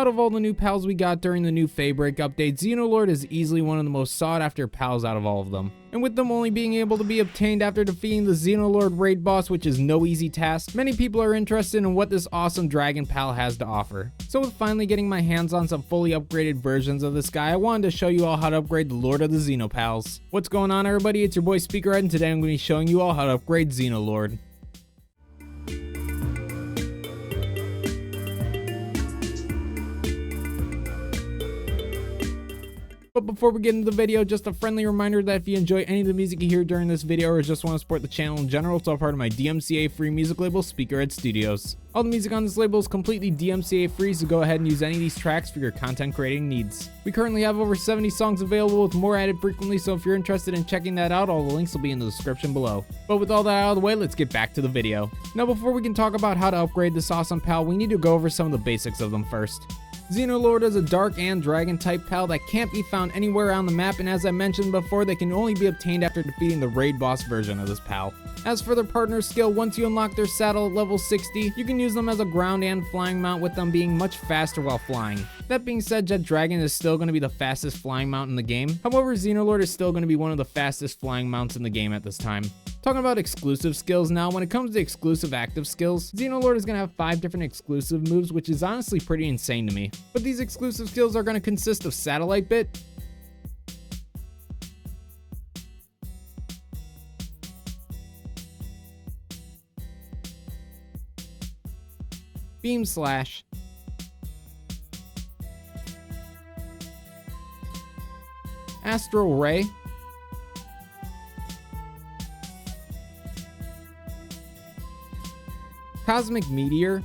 Out of all the new pals we got during the new Feybreak update, Xenolord is easily one of the most sought after pals out of all of them. And with them only being able to be obtained after defeating the Xenolord raid boss, which is no easy task, many people are interested in what this awesome dragon pal has to offer. So with finally getting my hands on some fully upgraded versions of this guy, I wanted to show you all how to upgrade the Lord of the Xenopals. What's going on, everybody? It's your boy Speakerhead, and today I'm going to be showing you all how to upgrade Xenolord. But before we get into the video, just a friendly reminder that if you enjoy any of the music you hear during this video or just want to support the channel in general, it's all part of my DMCA free music label, Speakerhead Studios. All the music on this label is completely DMCA free, so go ahead and use any of these tracks for your content creating needs. We currently have over 70 songs available with more added frequently, so if you're interested in checking that out, all the links will be in the description below. But with all that out of the way, let's get back to the video. Now before we can talk about how to upgrade this awesome pal, we need to go over some of the basics of them first. Xenolord is a dark and dragon type pal that can't be found anywhere on the map, and as I mentioned before, they can only be obtained after defeating the raid boss version of this pal. As for their partner skill, once you unlock their saddle at level 60, you can use them as a ground and flying mount, with them being much faster while flying. That being said, Jet Dragon is still going to be the fastest flying mount in the game. However, Xenolord is still going to be one of the fastest flying mounts in the game at this time. Talking about exclusive skills now, when it comes to exclusive active skills, Xenolord is going to have 5 different exclusive moves, which is honestly pretty insane to me. But these exclusive skills are going to consist of Satellite Bit, Beam Slash, Astral Ray, Cosmic Meteor,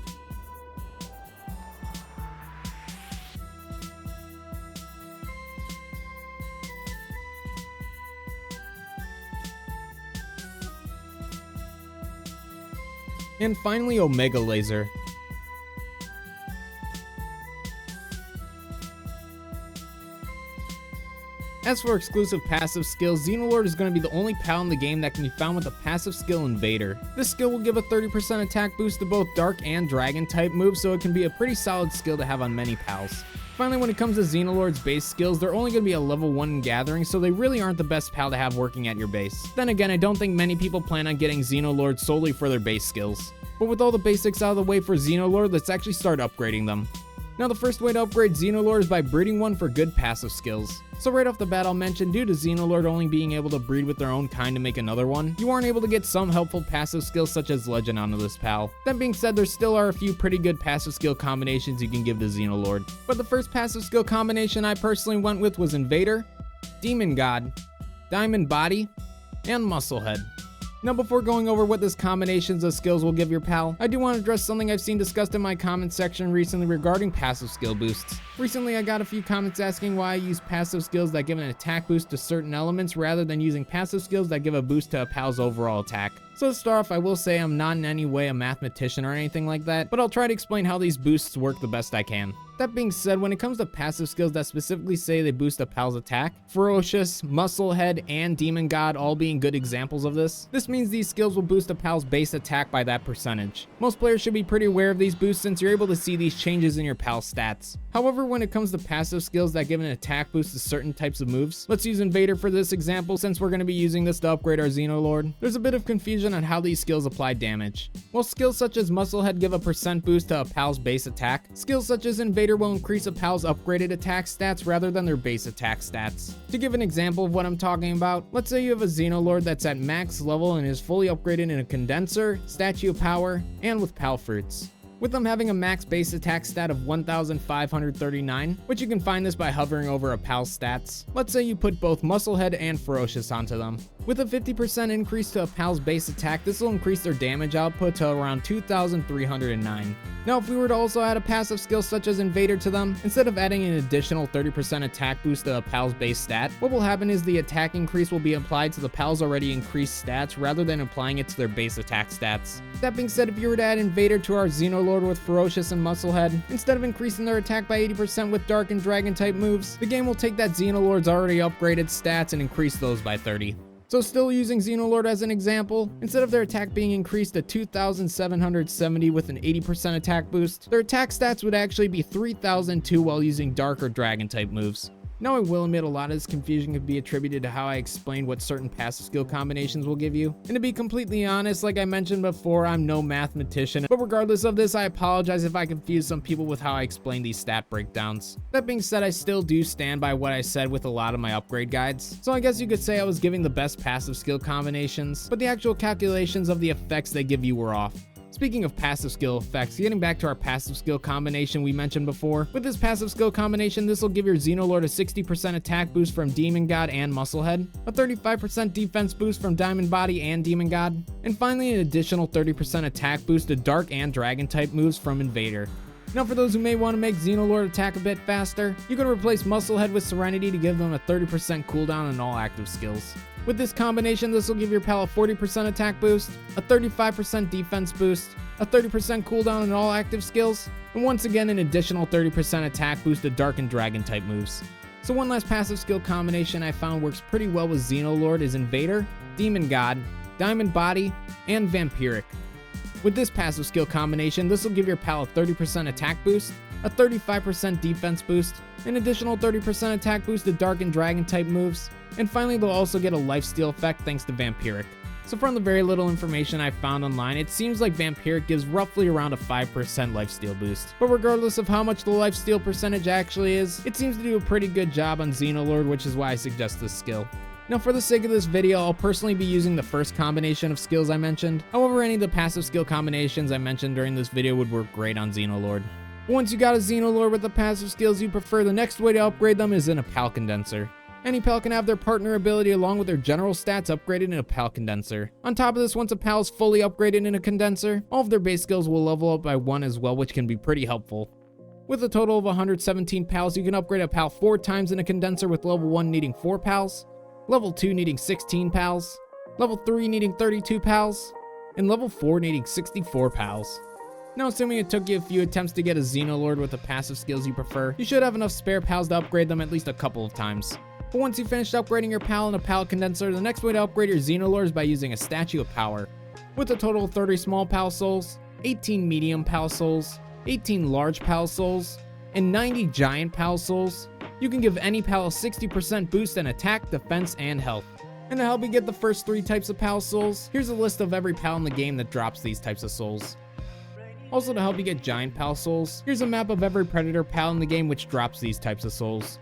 and finally Omega Laser. As for exclusive passive skills, Xenolord is going to be the only pal in the game that can be found with the passive skill Invader. This skill will give a 30% attack boost to both dark and dragon type moves, so it can be a pretty solid skill to have on many pals. Finally, when it comes to Xenolord's base skills, they're only going to be a level 1 in Gathering, so they really aren't the best pal to have working at your base. Then again, I don't think many people plan on getting Xenolord solely for their base skills. But with all the basics out of the way for Xenolord, let's actually start upgrading them. Now the first way to upgrade Xenolord is by breeding one for good passive skills. So right off the bat I'll mention, due to Xenolord only being able to breed with their own kind to make another one, you aren't able to get some helpful passive skills such as Legend onto this pal. That being said, there still are a few pretty good passive skill combinations you can give to Xenolord. But the first passive skill combination I personally went with was Invader, Demon God, Diamond Body, and Musclehead. Now before going over what this combinations of skills will give your pal, I do want to address something I've seen discussed in my comment section recently regarding passive skill boosts. Recently I got a few comments asking why I use passive skills that give an attack boost to certain elements rather than using passive skills that give a boost to a pal's overall attack. So to start off, I will say I'm not in any way a mathematician or anything like that, but I'll try to explain how these boosts work the best I can. That being said, when it comes to passive skills that specifically say they boost a pal's attack, Ferocious, Musclehead, and Demon God all being good examples of this means these skills will boost a pal's base attack by that percentage. Most players should be pretty aware of these boosts since you're able to see these changes in your pal's stats. However, when it comes to passive skills that give an attack boost to certain types of moves, let's use Invader for this example since we're going to be using this to upgrade our Xenolord. There's a bit of confusion on how these skills apply damage. While skills such as Musclehead give a % boost to a pal's base attack, skills such as Invader will increase a pal's upgraded attack stats rather than their base attack stats. To give an example of what I'm talking about, let's say you have a Xenolord that's at max level and is fully upgraded in a Condenser, Statue of Power, and with Pal Fruits. With them having a max base attack stat of 1,539, which you can find this by hovering over a pal's stats. Let's say you put both Musclehead and Ferocious onto them. With a 50% increase to a pal's base attack, this will increase their damage output to around 2,309. Now if we were to also add a passive skill such as Invader to them, instead of adding an additional 30% attack boost to a pal's base stat, what will happen is the attack increase will be applied to the pal's already increased stats rather than applying it to their base attack stats. That being said, if you were to add Invader to our Xenolord with Ferocious and Musclehead, instead of increasing their attack by 80% with Dark and Dragon type moves, the game will take that Xenolord's already upgraded stats and increase those by 30. So still using Xenolord as an example, instead of their attack being increased to 2,770 with an 80% attack boost, their attack stats would actually be 3,002 while using Dark or Dragon type moves. Now I will admit a lot of this confusion could be attributed to how I explained what certain passive skill combinations will give you. And to be completely honest, like I mentioned before, I'm no mathematician, but regardless of this, I apologize if I confuse some people with how I explain these stat breakdowns. That being said, I still do stand by what I said with a lot of my upgrade guides. So I guess you could say I was giving the best passive skill combinations, but the actual calculations of the effects they give you were off. Speaking of passive skill effects, getting back to our passive skill combination we mentioned before, with this passive skill combination, this will give your Xenolord a 60% attack boost from Demon God and Musclehead, a 35% defense boost from Diamond Body and Demon God, and finally an additional 30% attack boost to Dark and Dragon type moves from Invader. Now for those who may want to make Xenolord attack a bit faster, you can replace Musclehead with Serenity to give them a 30% cooldown on all active skills. With this combination, this will give your pal a 40% attack boost, a 35% defense boost, a 30% cooldown on all active skills, and once again an additional 30% attack boost to Dark and Dragon type moves. So one last passive skill combination I found works pretty well with Xenolord is Invader, Demon God, Diamond Body, and Vampiric. With this passive skill combination, this will give your pal a 30% attack boost, a 35% defense boost, an additional 30% attack boost to Dark and Dragon type moves, and finally they'll also get a lifesteal effect thanks to Vampiric. So from the very little information I found online, it seems like Vampiric gives roughly around a 5% lifesteal boost. But regardless of how much the lifesteal percentage actually is, it seems to do a pretty good job on Xenolord, which is why I suggest this skill. Now for the sake of this video, I'll personally be using the first combination of skills I mentioned. However, any of the passive skill combinations I mentioned during this video would work great on Xenolord. Once you got a Xenolord with the passive skills you prefer, the next way to upgrade them is in a Pal Condenser. Any pal can have their partner ability along with their general stats upgraded in a Pal Condenser. On top of this, once a pal is fully upgraded in a condenser, all of their base skills will level up by 1 as well, which can be pretty helpful. With a total of 117 pals, you can upgrade a pal 4 times in a condenser, with level 1 needing 4 pals, level 2 needing 16 pals, level 3 needing 32 pals, and level 4 needing 64 pals. Now assuming it took you a few attempts to get a Xenolord with the passive skills you prefer, you should have enough spare pals to upgrade them at least a couple of times. But once you finished upgrading your pal in a Pal Condenser, the next way to upgrade your Xenolord is by using a Statue of Power. With a total of 30 small pal souls, 18 medium pal souls, 18 large pal souls, and 90 giant pal souls, you can give any pal a 60% boost in attack, defense, and health. And to help you get the first 3 types of pal souls, here's a list of every pal in the game that drops these types of souls. Also to help you get giant pal souls, here's a map of every predator pal in the game which drops these types of souls.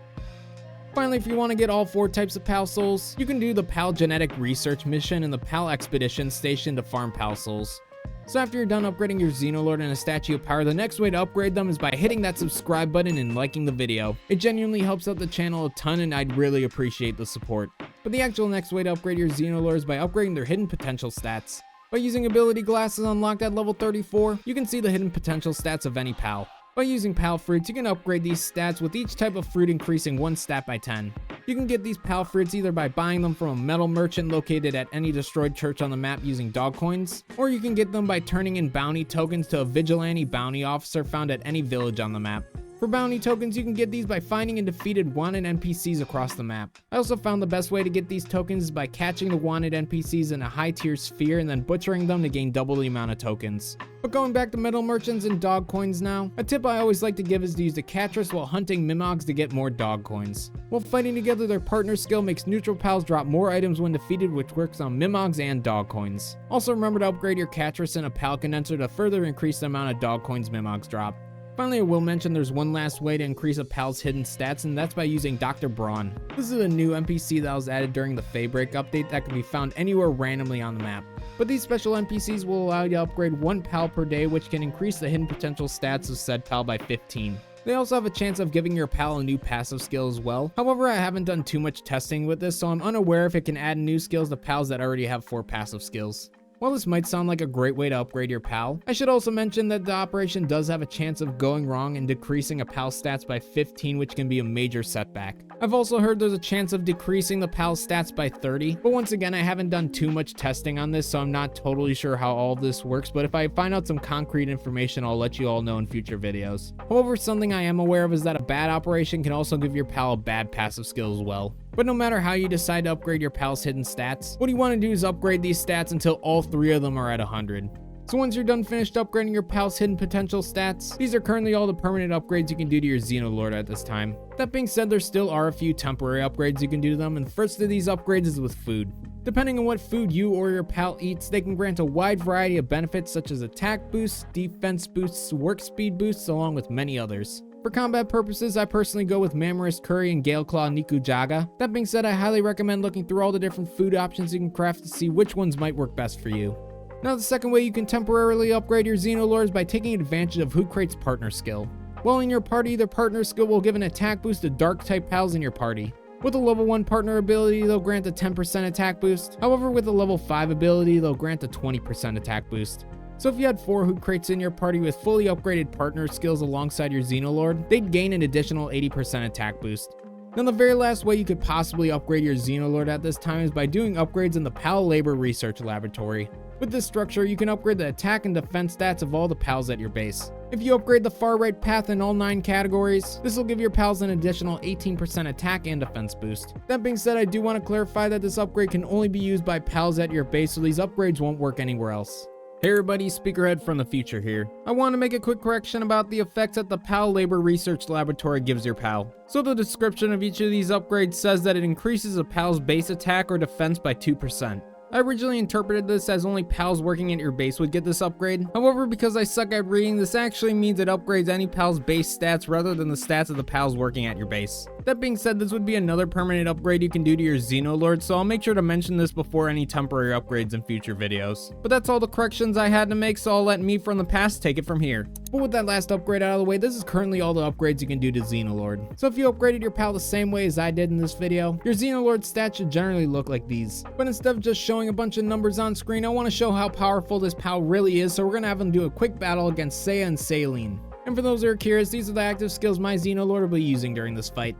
Finally, if you want to get all 4 types of pal souls, you can do the Pal Genetic Research mission and the Pal Expedition Station to farm pal souls. So after you're done upgrading your Xenolord and a Statue of Power, the next way to upgrade them is by hitting that subscribe button and liking the video. It genuinely helps out the channel a ton and I'd really appreciate the support. But the actual next way to upgrade your Xenolord is by upgrading their hidden potential stats. By using ability glasses unlocked at level 34, you can see the hidden potential stats of any pal. By using pal fruits, you can upgrade these stats with each type of fruit increasing 1 stat by 10. You can get these pal fruits either by buying them from a metal merchant located at any destroyed church on the map using dog coins, or you can get them by turning in bounty tokens to a vigilante bounty officer found at any village on the map. For bounty tokens, you can get these by finding and defeated wanted NPCs across the map. I also found the best way to get these tokens is by catching the wanted NPCs in a high tier sphere and then butchering them to gain double the amount of tokens. But going back to metal merchants and dog coins now, a tip I always like to give is to use the Catress while hunting Mimogs to get more dog coins. While fighting together, their partner skill makes neutral pals drop more items when defeated, which works on Mimogs and dog coins. Also remember to upgrade your Catress in a Pal Condenser to further increase the amount of dog coins Mimogs drop. Finally, I will mention there's one last way to increase a pal's hidden stats, and that's by using Dr. Braun. This is a new NPC that was added during the Feybreak update that can be found anywhere randomly on the map. But these special NPCs will allow you to upgrade 1 pal per day, which can increase the hidden potential stats of said pal by 15. They also have a chance of giving your pal a new passive skill as well. However, I haven't done too much testing with this, so I'm unaware if it can add new skills to pals that already have 4 passive skills. While this might sound like a great way to upgrade your pal, I should also mention that the operation does have a chance of going wrong and decreasing a pal's stats by 15, which can be a major setback. I've also heard there's a chance of decreasing the pal's stats by 30, but once again I haven't done too much testing on this, so I'm not totally sure how all of this works, but if I find out some concrete information, I'll let you all know in future videos. However, something I am aware of is that a bad operation can also give your pal a bad passive skill as well. But no matter how you decide to upgrade your pal's hidden stats, what you want to do is upgrade these stats until all 3 of them are at 100. So once you're done finished upgrading your pal's hidden potential stats, these are currently all the permanent upgrades you can do to your Xenolord at this time. That being said, there still are a few temporary upgrades you can do to them, and the first of these upgrades is with food. Depending on what food you or your pal eats, they can grant a wide variety of benefits such as attack boosts, defense boosts, work speed boosts, along with many others. For combat purposes, I personally go with Mammoris Curry and Galeclaw Nikujaga. That being said, I highly recommend looking through all the different food options you can craft to see which ones might work best for you. Now, the second way you can temporarily upgrade your Xenolord is by taking advantage of Hoot Crate's partner skill. While in your party, their partner skill will give an attack boost to dark type pals in your party. With a level 1 partner ability, they'll grant a 10% attack boost. However, with a level 5 ability, they'll grant a 20% attack boost. So if you had 4 Hoot Crates in your party with fully upgraded partner skills alongside your Xenolord, they'd gain an additional 80% attack boost. Now, the very last way you could possibly upgrade your Xenolord at this time is by doing upgrades in the Pal Labor Research Laboratory. With this structure, you can upgrade the attack and defense stats of all the pals at your base. If you upgrade the far right path in all 9 categories, this will give your pals an additional 18% attack and defense boost. That being said, I do want to clarify that this upgrade can only be used by pals at your base, so these upgrades won't work anywhere else. Hey everybody, Speakerhead from the future here. I want to make a quick correction about the effects that the Pal Labor Research Laboratory gives your pal. So the description of each of these upgrades says that it increases a pal's base attack or defense by 2%. I originally interpreted this as only pals working at your base would get this upgrade. However, because I suck at reading, this actually means it upgrades any pal's base stats rather than the stats of the pals working at your base. That being said, this would be another permanent upgrade you can do to your Xenolord, so I'll make sure to mention this before any temporary upgrades in future videos. But that's all the corrections I had to make, so I'll let me from the past take it from here. But with that last upgrade out of the way, this is currently all the upgrades you can do to Xenolord. So if you upgraded your pal the same way as I did in this video, your Xenolord stats should generally look like these. But instead of just showing a bunch of numbers on screen, I want to show how powerful this pal really is, so we're going to have him do a quick battle against Seiya and Selyne. And for those who are curious, these are the active skills my Xenolord will be using during this fight.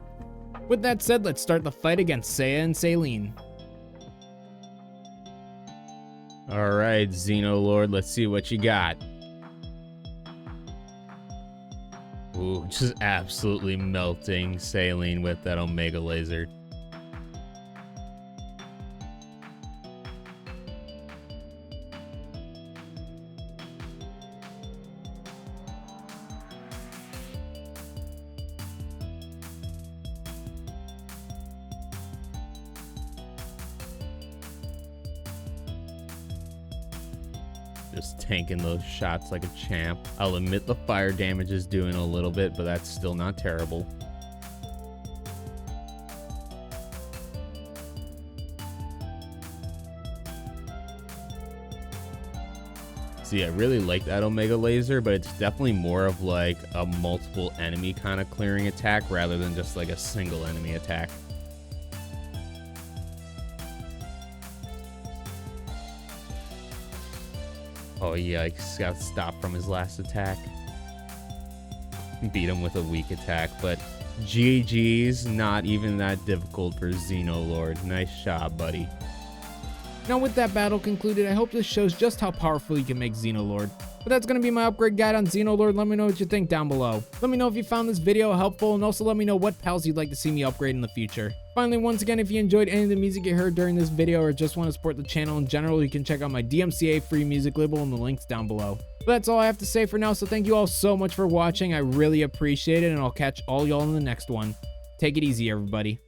With that said, let's start the fight against Seiya and Selyne. Alright, Xenolord, let's see what you got. Ooh, just absolutely melting Selyne with that Omega Laser. Just tanking those shots like a champ. I'll admit the fire damage is doing a little bit, but that's still not terrible. See, I really like that Omega Laser, but it's definitely more of like a multiple enemy kind of clearing attack rather than just like a single enemy attack. Oh yikes, got stopped from his last attack. Beat him with a weak attack, but GG's, not even that difficult for Xenolord. Nice job, buddy. Now with that battle concluded, I hope this shows just how powerful you can make Xenolord. But that's going to be my upgrade guide on Xenolord. Let me know what you think down below. Let me know if you found this video helpful, and also let me know what pals you'd like to see me upgrade in the future. Finally, once again, if you enjoyed any of the music you heard during this video or just want to support the channel in general, you can check out my DMCA free music label in the links down below. But that's all I have to say for now, so thank you all so much for watching. I really appreciate it, and I'll catch all y'all in the next one. Take it easy, everybody.